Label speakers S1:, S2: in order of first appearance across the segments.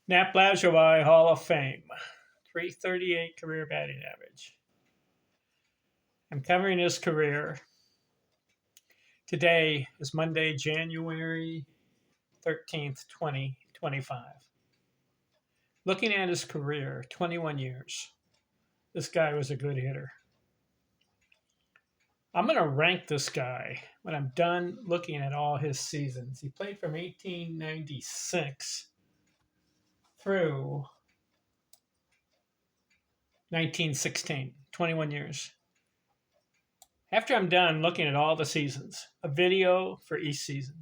S1: Nap Lajoie Hall of Fame, 338 career batting average. I'm covering his career. Today is Monday, January 13th, 2025. Looking at his career, 21 years, this guy was a good hitter. I'm going to rank this guy when I'm done looking at all his seasons. He played from 1896 through 1916, 21 years. After I'm done looking at all the seasons, a video for each season,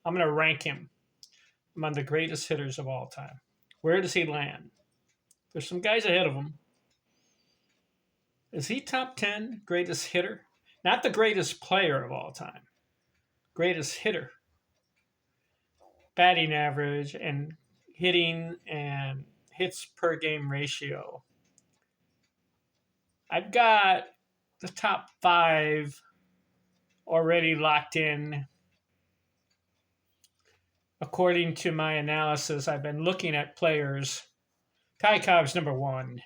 S1: I'm going to rank him among the greatest hitters of all time. Where does he land? There's some guys ahead of him. Is he top 10 greatest hitter? Not the greatest player of all time. Greatest hitter. Batting average and hitting and hits per game ratio. I've got the top 5 already locked in. According to my analysis, I've been looking at players. Ty Cobb's number 1.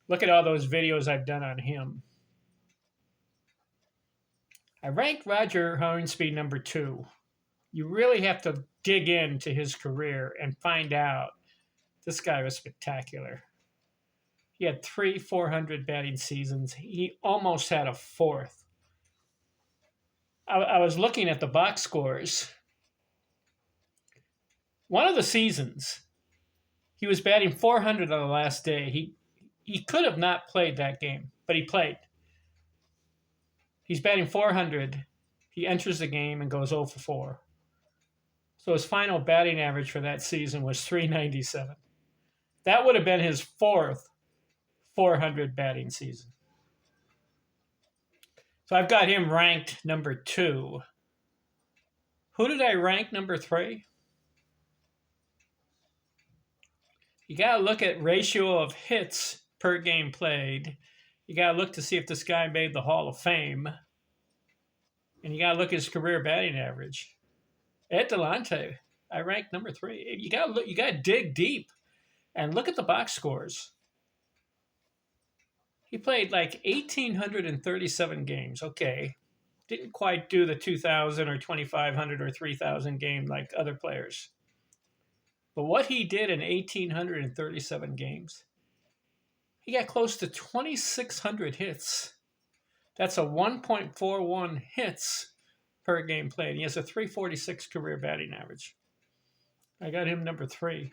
S1: Look at all those videos I've done on him. I ranked Roger Hornsby number 2. You really have to dig into his career and find out this guy was spectacular. He had 3 400 batting seasons. He almost had a 4th. I was looking at the box scores. One of the seasons, he was batting 400 on the last day. He could have not played that game, but he played. He's batting 400. He enters the game and goes 0 for 4. So his final batting average for that season was 397. That would have been his 4th 400 batting season. So I've got him ranked number 2. Who did I rank number 3? You got to look at ratio of hits per game played. You got to look to see if this guy made the Hall of Fame. And you got to look at his career batting average. Ed Delonte, I ranked number 3. You got to look. You got to dig deep and look at the box scores. He played like 1,837 games. Okay, didn't quite do the 2,000 or 2,500 or 3,000 game like other players. But what he did in 1,837 games, he got close to 2,600 hits. That's a 1.41 hits per game played. He has a 346 career batting average. I got him number 3.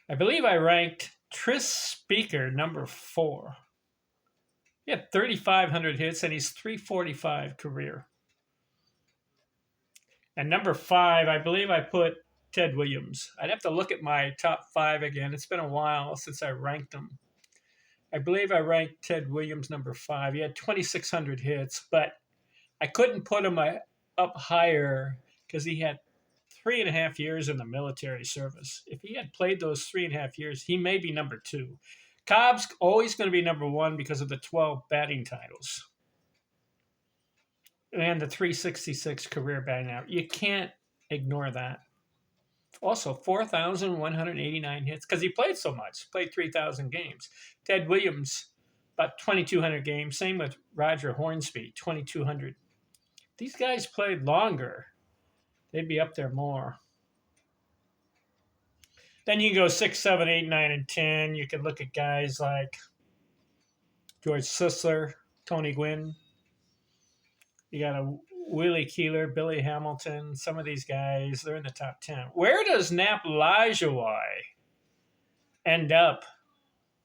S1: I believe I ranked Tris Speaker number 4. He had 3,500 hits and he's 345 career. And number 5, I believe I put Ted Williams. I'd have to look at my top 5 again. It's been a while since I ranked them. I believe I ranked Ted Williams number 5. He had 2,600 hits, but I couldn't put him up higher because he had 3.5 years in the military service. If he had played those 3.5 years, he may be number 2. Cobb's always going to be number 1 because of the 12 batting titles and the 366 career batting average. You can't ignore that. Also, 4,189 hits because he played so much. Played 3,000 games. Ted Williams, about 2,200 games. Same with Roger Hornsby, 2,200. These guys played longer. They'd be up there more. Then you go 6, 7, 8, 9, and 10. You can look at guys like George Sisler, Tony Gwynn. You got a Willie Keeler, Billy Hamilton. Some of these guys, they're in the top 10. Where does Nap Lajoie end up?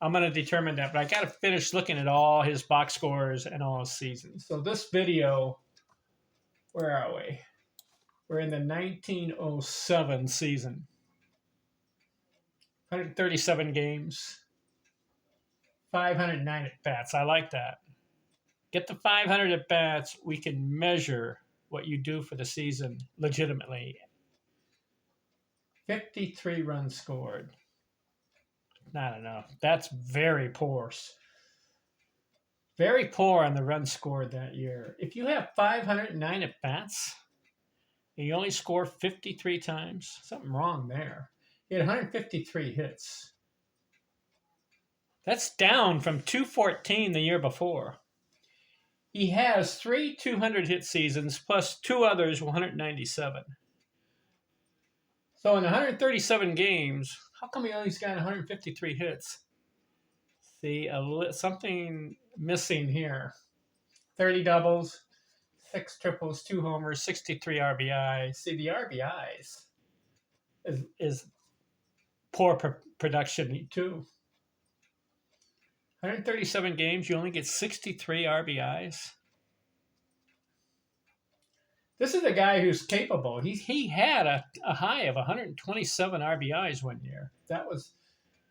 S1: I'm going to determine that, but I got to finish looking at all his box scores and all his seasons. So this video, where are we? We're in the 1907 season. 137 games, 509 at-bats. I like that. Get the 500 at-bats, we can measure what you do for the season legitimately. 53 runs scored. Not enough. That's very poor. Very poor on the runs scored that year. If you have 509 at-bats, He only scored 53 times. Something wrong there. He had 153 hits. That's down from 214 the year before. He has 3 200 hit seasons plus 2 others 197. So in 137 games, how come he only got 153 hits? See, something missing here. 30 doubles, 6 triples, 2 homers, 63 RBI. See, the RBIs is poor production too. 137 games, you only get 63 RBIs. This is a guy who's capable. He had a high of 127 RBIs one year. That was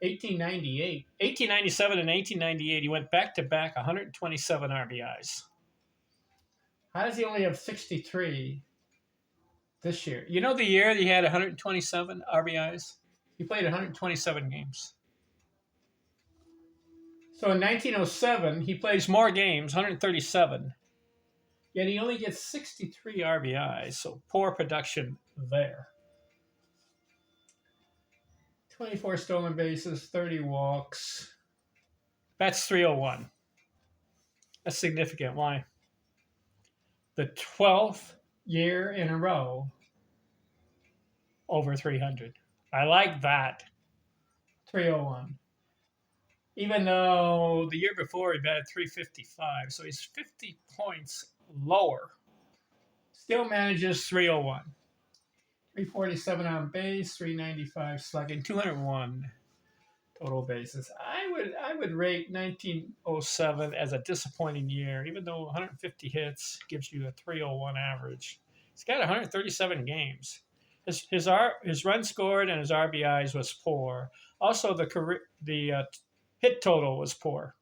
S1: 1898. 1897 and 1898, he went back-to-back 127 RBIs. How does he only have 63 this year? You know the year he had 127 RBIs? He played 127 games. So in 1907, he plays more games, 137. Yet he only gets 63 RBIs, so poor production there. 24 stolen bases, 30 walks. That's 301. That's significant. Why? The 12th year in a row over 300. I like that. 301. Even though the year before he batted 355, so he's 50 points lower. Still manages 301. 347 on base, 395 slugging, 201 total bases. I would rate 1907 as a disappointing year, even though 150 hits gives you a 301 average. He's got 137 games. His runs scored and his RBIs was poor. Also, the hit total was poor.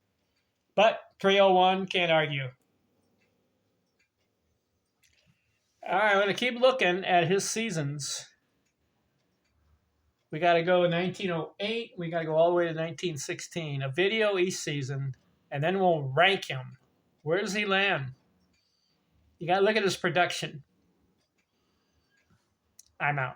S1: But 301, can't argue. All right, I'm going to keep looking at his seasons. We got to go 1908. We got to go all the way to 1916. A video each season, and then we'll rank him. Where does he land? You got to look at his production. I'm out.